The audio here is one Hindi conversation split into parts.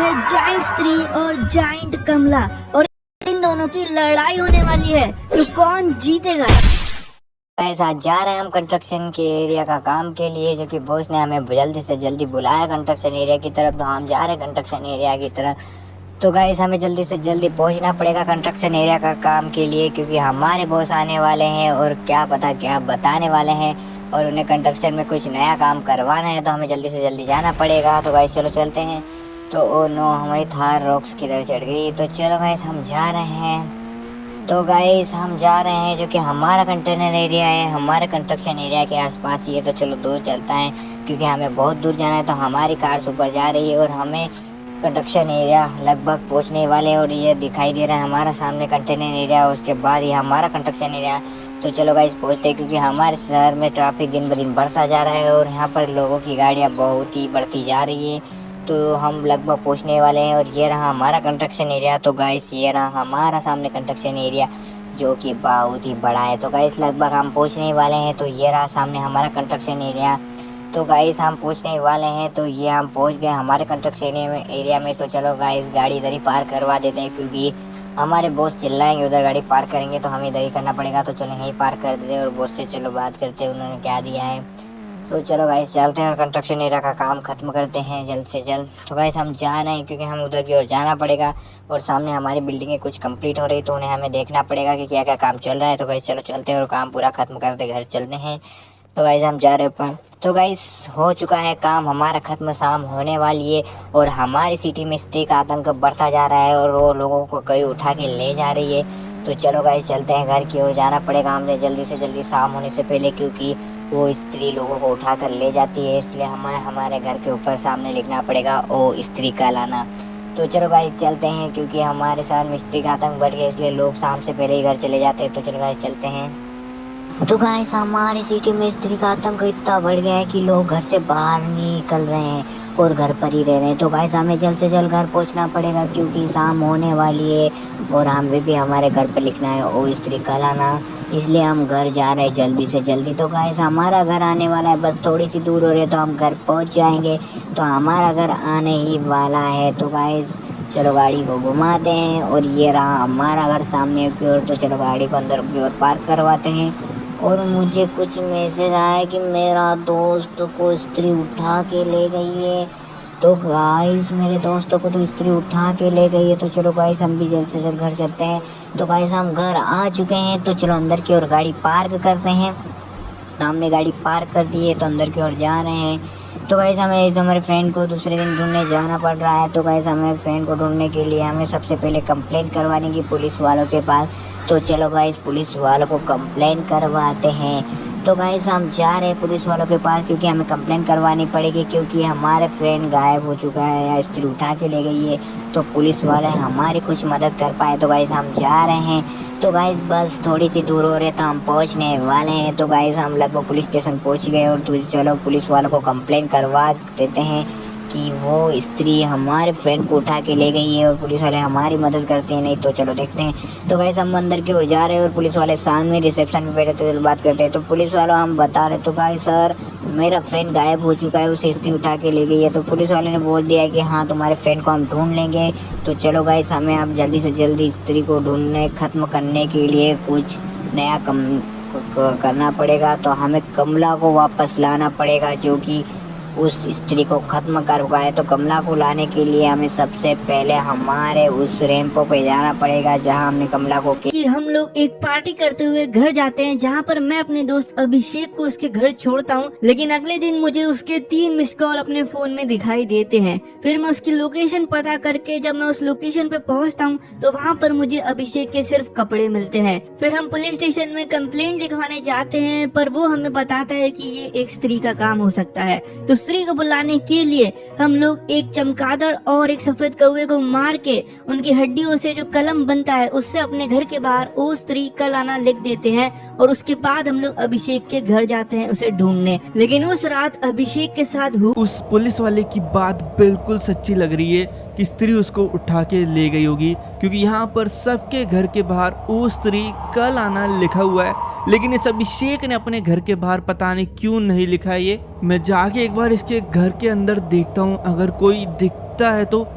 है जाइंट स्त्री और जाइंट कमला और इन दोनों की लड़ाई होने वाली है, तो कौन जीतेगा। गाइस आज जा रहे हैं हम कंस्ट्रक्शन के एरिया का काम के लिए, जो कि बॉस ने हमें जल्दी से जल्दी बुलाया कंस्ट्रक्शन एरिया की तरफ। तो हम जा रहे हैं कंस्ट्रक्शन एरिया की तरफ। तो गाइस हमें जल्दी से जल्दी पहुंचना पड़ेगा कंस्ट्रक्शन एरिया का काम के लिए, क्योंकि हमारे बॉस आने वाले हैं और क्या पता क्या बताने वाले हैं और उन्हें कंस्ट्रक्शन में कुछ नया काम करवाना है। तो हमें जल्दी से जल्दी जाना पड़ेगा। तो गाइस चलो चलते हैं। तो ओ नो, हमारी थार रॉक्स किधर चढ़ गई। तो चलो गाइस हम जा रहे हैं। तो गाइस हम जा रहे हैं, जो कि हमारा कंटेनर एरिया है, हमारे कंस्ट्रक्शन एरिया के आसपास ही है। तो चलो दूर चलता है, क्योंकि हमें बहुत दूर जाना है। तो हमारी कार ऊपर जा रही है और हमें कंस्ट्रक्शन एरिया लगभग पहुंचने वाले हैं। और ये दिखाई दे रहा है हमारा सामने कंटेनर एरिया, उसके बाद ये हमारा कंस्ट्रक्शन एरिया। तो चलो गाइस पहुंचते हैं, क्योंकि हमारे शहर में ट्रैफिक दिन ब दिन बढ़ता जा रहा है और यहाँ पर लोगों की गाड़ियाँ बहुत ही बढ़ती जा रही है। तो हम लगभग पहुंचने वाले हैं और ये रहा हमारा कंस्ट्रक्शन एरिया। तो गाइस ये रहा हमारा सामने कंस्ट्रक्शन एरिया, जो कि बहुत ही बड़ा है। तो गाइस लगभग हम पहुंचने वाले हैं। तो ये रहा सामने हमारा कंस्ट्रक्शन एरिया। तो गाइस हम पहुंचने वाले हैं। तो ये हम पहुंच गए हमारे कंस्ट्रक्शन एरिया में। तो चलो गाइस गाड़ी इधर ही पार्क करवा देते हैं, क्योंकि हमारे बॉस चिल्लाएंगे उधर गाड़ी पार्क करेंगे तो हमें इधर ही करना पड़ेगा। तो चलो यहीं पार्क कर देते हैं और बॉस से चलो बात करते हैं उन्होंने क्या दिया है। तो चलो गाइस चलते हैं और कंस्ट्रक्शन एरिया का काम खत्म करते हैं जल्द से जल्द। तो गाइस हम जा रहे हैं, क्योंकि हम उधर की ओर जाना पड़ेगा और सामने हमारी बिल्डिंगें कुछ कंप्लीट हो रही, तो उन्हें हमें देखना पड़ेगा कि क्या क्या काम चल रहा है। तो गाइस चलो चलते हैं और काम पूरा खत्म करते घर चलते हैं। तो गाइस हम जा रहे हैं ऊपर। तो गाइस हो चुका है काम हमारा खत्म, शाम होने वाली है और हमारी सिटी में स्त्री का आतंक बढ़ता जा रहा है और वो लोगों को कहीं उठा के ले जा रही है। तो चलो गाइस चलते हैं, घर की ओर जाना पड़ेगा हमें जल्दी से जल्दी शाम होने से पहले, क्योंकि वो स्त्री लोगों को उठा कर ले जाती है। इसलिए हमें हमारे घर के ऊपर सामने लिखना पड़ेगा ओ स्त्री का लाना। तो चलो गाइस चलते हैं, क्योंकि हमारे साथ में स्त्री का आतंक बढ़ गया, इसलिए लोग शाम से पहले ही घर चले जाते हैं। तो चलो गाइस चलते हैं। तो गाइस हमारी सिटी में स्त्री का आतंक इतना बढ़ गया है कि लोग घर से बाहर नहीं निकल रहे हैं और घर पर ही रह रहे हैं। तो गाइस हमें जल्द से जल्द घर पहुंचना पड़ेगा, क्योंकि शाम होने वाली है और हमें भी हमारे घर पर लिखना है ओ स्त्री का लाना। इसलिए हम घर जा रहे हैं जल्दी से जल्दी। तो गाइस हमारा घर आने वाला है, बस थोड़ी सी दूर हो रही है तो हम घर पहुंच जाएंगे। तो हमारा घर आने ही वाला है। तो गाइस चलो गाड़ी को घुमाते हैं और ये रहा हमारा घर सामने की ओर। तो चलो गाड़ी को अंदर की ओर पार्क करवाते हैं। और मुझे कुछ मैसेज आया कि मेरा दोस्त को स्त्री उठा के ले गई है। तो गाइस मेरे दोस्तों को तो स्त्री उठा के ले गई है। तो चलो गाइस हम भी जल्द से जल्द घर चलते हैं। तो गाइस हम घर आ चुके हैं। तो चलो अंदर की ओर गाड़ी पार्क करते हैं। हमने गाड़ी पार्क कर दी है, तो अंदर की ओर जा रहे हैं। तो गाइस हमें तो हमारे फ्रेंड को दूसरे दिन ढूंढने जाना पड़ रहा है। तो गाइस हमें फ्रेंड को ढूंढने के लिए हमें सबसे पहले कंप्लेंट करवाने की पुलिस वालों के पास। तो चलो गाइस पुलिस वालों को कंप्लेंट करवाते हैं। तो गाइस हम जा रहे हैं पुलिस वालों के पास, क्योंकि हमें कंप्लेंट करवानी पड़ेगी, क्योंकि हमारे फ्रेंड गायब हो चुका है या स्त्री उठा के ले गई है। तो पुलिस वाले हमारी कुछ मदद कर पाए। तो गाइस हम जा रहे हैं। तो गाइस बस थोड़ी सी दूर हो रहे तो हम पहुंचने वाले हैं। तो गाइस हम लगभग पुलिस स्टेशन पहुंच गए और तो चलो पुलिस वालों को कंप्लेंट करवा देते हैं कि वो स्त्री हमारे फ्रेंड को उठा के ले गई है और पुलिस वाले हमारी मदद करते हैं। नहीं तो चलो देखते हैं। तो गाइस हम अंदर की ओर जा रहे हैं और पुलिस वाले सामने रिसेप्शन पे बैठे थे, बात करते हैं। तो पुलिस वालों हम बता रहे, तो गाइस सर मेरा फ्रेंड गायब हो चुका है, उसे स्त्री उठा के ले गई है। तो पुलिस वाले ने बोल दिया है कि हाँ तुम्हारे फ्रेंड को हम ढूंढ लेंगे। तो चलो गाइस हमें अब जल्दी से जल्दी स्त्री को ढूंढने खत्म करने के लिए कुछ नया करना पड़ेगा। तो हमें कमला को वापस लाना पड़ेगा, जो कि उस स्त्री को खत्म कर पाए। तो कमला को लाने के लिए हमें सबसे पहले हमारे उस रैंपों पे जाना पड़ेगा जहां हमने कमला को कि हम लोग एक पार्टी करते हुए घर जाते हैं, जहाँ पर मैं अपने दोस्त अभिषेक को उसके घर छोड़ता हूँ। लेकिन अगले दिन मुझे उसके 3 मिस कॉल अपने फोन में दिखाई देते हैं। फिर मैं उसकी लोकेशन पता करके जब मैं उस लोकेशन पे पहुँचता हूँ, तो वहाँ पर मुझे अभिषेक के सिर्फ कपड़े मिलते हैं। फिर हम पुलिस स्टेशन में कंप्लेंट लिखवाने जाते हैं, पर वो हमें बताता है कि ये एक स्त्री का काम हो सकता है। तो स्त्री को बुलाने के लिए हम लोग एक चमगादड़ और एक सफेद कौवे को मार के उनकी हड्डियों से जो कलम बनता है उससे अपने घर के बाहर ओ स्त्री का लाना लिख देते हैं। और उसके बाद हम लोग अभिषेक के घर जाते हैं उसे ढूंढने। लेकिन उस रात अभिषेक के साथ उस पुलिस वाले की बात बिल्कुल सच्ची लग रही है कि स्त्री उसको उठा के ले गई होगी, क्योंकि यहाँ पर सबके घर के बाहर ओ स्त्री कल आना लिखा हुआ है। लेकिन इस अभिषेक ने अपने घर के बाहर पता नहीं क्यों नहीं लिखा है ये। मैं जाके एक बार इसके घर के अंदर देखता हूँ, अगर कोई दिखता है तो।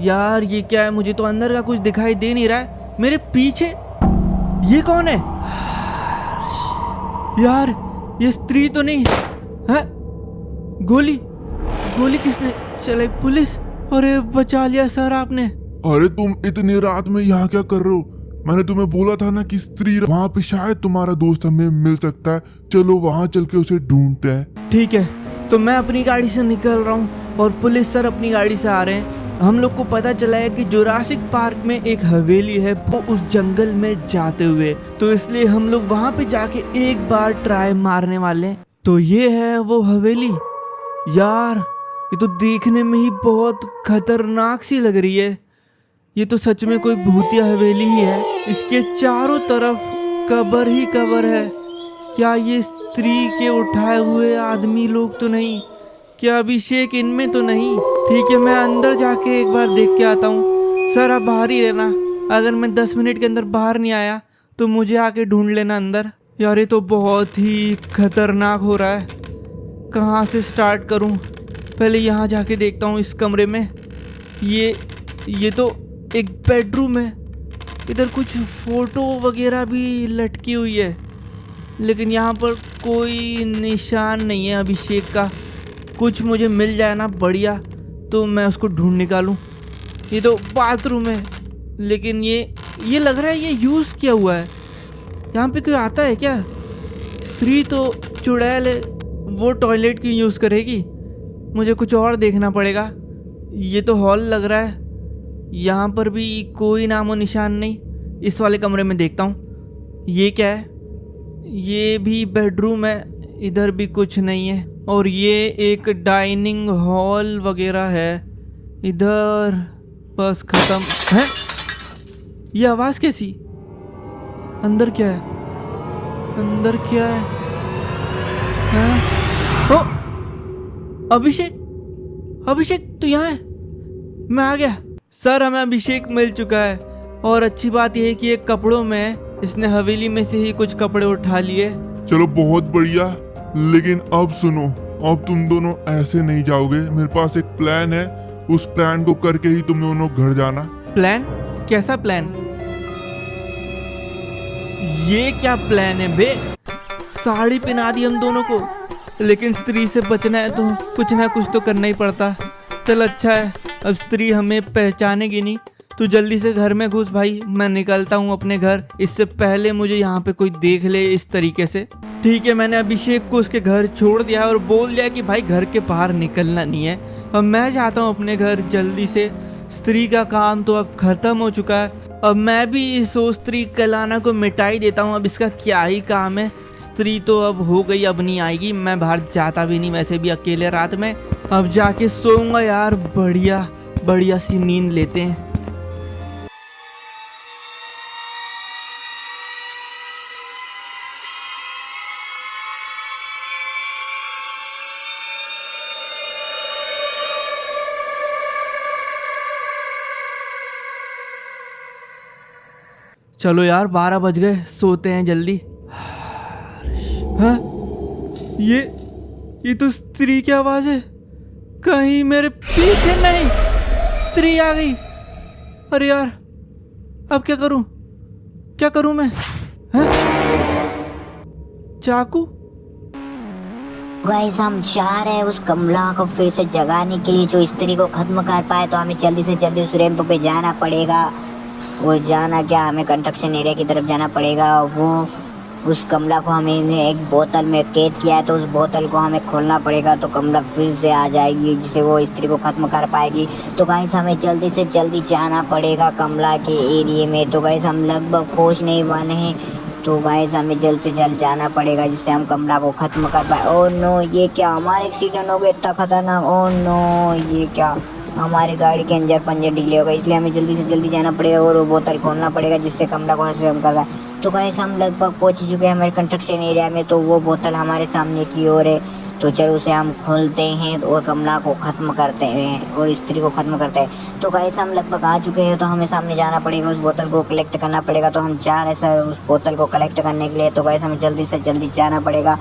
यार ये क्या है, मुझे तो अंदर का कुछ दिखाई दे नहीं रहा है। मेरे पीछे ये कौन है यार? ये स्त्री तो नहीं है? गोली गोली किसने चलाई? पुलिस? अरे बचा लिया सर आपने। अरे तुम इतनी रात में यहाँ क्या कर रहे हो? मैंने तुम्हें बोला था ना कि स्त्री वहाँ पे शायद तुम्हारा दोस्त हमें मिल सकता है। चलो वहाँ चल के उसे ढूंढते हैं। ठीक है, तो मैं अपनी गाड़ी से निकल रहा हूँ और पुलिस सर अपनी गाड़ी से आ रहे हैं। हम लोग को पता चला है कि जुरासिक पार्क में एक हवेली है, वो उस जंगल में जाते हुए, तो इसलिए हम लोग वहाँ पे जाके एक बार ट्राई मारने वाले हैं। तो ये है वो हवेली। यार ये तो देखने में ही बहुत खतरनाक सी लग रही है। ये तो सच में कोई भूतिया हवेली ही है। इसके चारों तरफ कब्र ही कब्र है। क्या ये स्त्री के उठाए हुए आदमी लोग तो नहीं? क्या अभिषेक इनमें तो नहीं? ठीक है, मैं अंदर जाके एक बार देख के आता हूँ। सर आप बाहर ही रहना, अगर मैं 10 मिनट के अंदर बाहर नहीं आया तो मुझे आके ढूंढ लेना अंदर। यार ये तो बहुत ही खतरनाक हो रहा है। कहाँ से स्टार्ट करूँ? पहले यहाँ जाके देखता हूँ इस कमरे में। ये तो एक बेडरूम है। इधर कुछ फोटो वगैरह भी लटकी हुई है, लेकिन यहाँ पर कोई निशान नहीं है अभिषेक का। कुछ मुझे मिल जाए ना बढ़िया, तो मैं उसको ढूंढ निकालूं। ये तो बाथरूम है, लेकिन ये लग रहा है ये यूज़ किया हुआ है। यहाँ पे कोई आता है क्या? स्त्री तो चुड़ैल है, वो टॉयलेट क्यों यूज़ करेगी? मुझे कुछ और देखना पड़ेगा। ये तो हॉल लग रहा है, यहाँ पर भी कोई नामो निशान नहीं। इस वाले कमरे में देखता हूँ। ये क्या है? ये भी बेडरूम है, इधर भी कुछ नहीं है। और ये एक डाइनिंग हॉल वगैरह है। इधर बस खत्म है। ये आवाज़ कैसी? अंदर क्या है? अंदर क्या है? हाँ? ओ अभिषेक तो यहाँ है। मैं आ गया। सर हमें अभिषेक मिल चुका है, और अच्छी बात यह है कि एक कपड़ों में है। इसने हवेली में से ही कुछ कपड़े उठा लिए। चलो बहुत बढ़िया, लेकिन अब सुनो, अब तुम दोनों ऐसे नहीं जाओगे। मेरे पास एक प्लान है, उस प्लान को करके ही तुम दोनों घर जाना। प्लान? कैसा प्लान? ये क्या प्लान है बे? साड़ी पहना दी हम दोनों को, लेकिन स्त्री से बचना है तो कुछ ना कुछ तो करना ही पड़ता। चल अच्छा है, अब स्त्री हमें पहचानेगी नहीं। तू जल्दी से घर में घुस भाई, मैं निकलता हूँ अपने घर, इससे पहले मुझे यहाँ पे कोई देख ले इस तरीके से। ठीक है, मैंने अभिषेक को उसके घर छोड़ दिया और बोल दिया कि भाई घर के बाहर निकलना नहीं है। अब मैं जाता हूँ अपने घर जल्दी से। स्त्री का काम तो अब खत्म हो चुका है। अब मैं भी इस स्त्री कलाना को मिटा ही देता हूँ। अब इसका क्या ही काम है। स्त्री तो अब हो गई, अब नहीं आएगी। मैं बाहर जाता भी नहीं वैसे भी अकेले रात में। अब जाके सोऊंगा यार, बढ़िया बढ़िया सी नींद लेते हैं। चलो यार 12 बज गए, सोते हैं जल्दी। हाँ? ये तो स्त्री की आवाज है। कहीं मेरे पीछे नहीं स्त्री आ गई। अरे यार अब क्या करूं मैं? हाँ? चाकू? गाइस हम चाह रहे हैं उस कमला को फिर से जगाने के लिए, जो स्त्री को खत्म कर पाए। तो हमें जल्दी से जल्दी उस रैंप पे जाना पड़ेगा। वो जाना क्या, हमें कंस्ट्रक्शन एरिया की तरफ जाना पड़ेगा। वो उस कमला को हमें एक बोतल में कैद किया है, तो उस बोतल को हमें खोलना पड़ेगा, तो कमला फिर से आ जाएगी, जिसे वो स्त्री को ख़त्म कर पाएगी। तो गाइस हमें जल्दी से जल्दी जाना पड़ेगा कमला के एरिया में। तो गाइस हम लगभग पहुँचने ही वाले हैं। तो गाइस हमें जल्द से जल्द जाना पड़ेगा, जिससे हम कमला को ख़त्म कर पाए। ओह नो, ये क्या, हमारे एक्सीडेंट हो गया इतना खतरनाक। ओह नो, ये क्या, हमारी गाड़ी के अंदर पंजे ढीले हो गए। इसलिए हमें जल्दी से जल्दी जाना पड़ेगा और वो बोतल खोलना पड़ेगा, जिससे कमला को खत्म कर रहा है। तो गाइस हम लगभग पहुंच चुके हैं हमारे कंस्ट्रक्शन एरिया में। तो वो बोतल हमारे सामने की ओर है। तो चलो उसे हम खोलते हैं और कमला को ख़त्म करते हैं और स्त्री को ख़त्म करते हैं। तो गाइस हम लगभग आ चुके हैं। तो हमें सामने जाना पड़ेगा, उस बोतल को कलेक्ट करना पड़ेगा। तो हम जा रहे हैं सर उस बोतल को कलेक्ट करने के लिए। तो गाइस हमें जल्दी से जल्दी जाना पड़ेगा।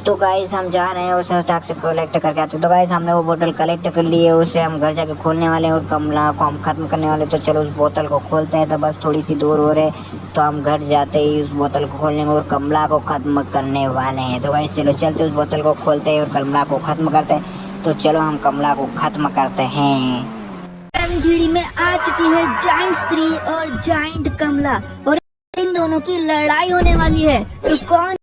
तो गाइस हम जा रहे हैं उसे स्टॉक से कलेक्ट करके आते। तो गाइस हमने वो बोतल कलेक्ट कर ली है, उसे हम घर जाके खोलने वाले हैं और कमला को हम खत्म करने वाले। तो चलो उस बोतल को खोलते हैं। तो बस थोड़ी सी दूर हो रहे, तो हम घर जाते ही उस बोतल को खोलने और कमला को खत्म करने वाले हैं। तो गाइस चलो चलते उस बोतल को खोलते हैं और कमला को खत्म करते हैं। तो चलो हम कमला को खत्म करते हैं। थ्री में आ चुकी है जाइंट स्त्री और जाइंट कमला और इन दोनों की लड़ाई होने वाली है। तो कौन